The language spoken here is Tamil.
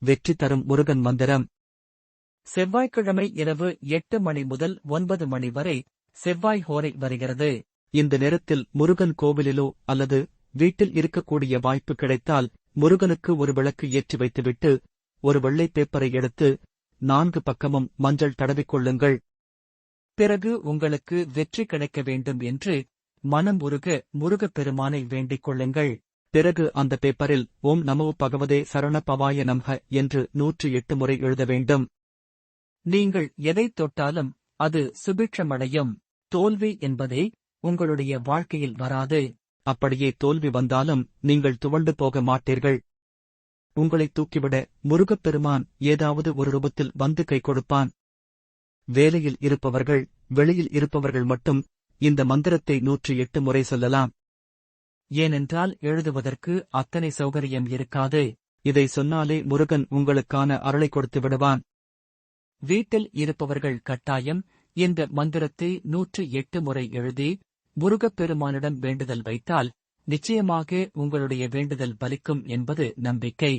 வெற்றி தரும் முருகன் மந்திரம். செவ்வாய்க்கிழமை இரவு 8 மணி முதல் 9 மணி வரை செவ்வாய் ஹோரை வருகிறது. இந்த நேரத்தில் முருகன் கோவிலிலோ அல்லது வீட்டில் இருக்கக்கூடிய வாய்ப்பு கிடைத்தால் முருகனுக்கு ஒரு விளக்கு ஏற்றி வைத்துவிட்டு ஒரு வெள்ளை பேப்பரை எடுத்து 4 பக்கமும் மஞ்சள் தடவிக்கொள்ளுங்கள். பிறகு உங்களுக்கு வெற்றி கிடைக்க வேண்டும் என்று மனம் உருக முருகப்பெருமானை வேண்டிக் கொள்ளுங்கள். பிறகு அந்த பேப்பரில் ஓம் நமோ பகவதே சரண பவாய நமக என்று 108 முறை எழுத வேண்டும். நீங்கள் எதைத் தொட்டாலும் அது சுபிட்சமடையும். தோல்வி என்பதே உங்களுடைய வாழ்க்கையில் வராது. அப்படியே தோல்வி வந்தாலும் நீங்கள் துவண்டு போக மாட்டீர்கள். உங்களை தூக்கிவிட முருகப்பெருமான் ஏதாவது ஒரு ரூபத்தில் வந்து கை கொடுப்பான். வேலையில் இருப்பவர்கள், வெளியில் இருப்பவர்கள் மட்டும் இந்த மந்திரத்தை 108 முறை சொல்லலாம். ஏனென்றால் எழுதுவதற்கு அத்தனை சௌகரியம் இருக்காது. இதை சொன்னாலே முருகன் உங்களுக்கான அருளை கொடுத்து விடுவான். வீட்டில் இருப்பவர்கள் கட்டாயம் இந்த மந்திரத்தை 108 முறை எழுதி முருகப்பெருமானிடம் வேண்டுதல் வைத்தால் நிச்சயமாக உங்களுடைய வேண்டுதல் பலிக்கும் என்பது நம்பிக்கை.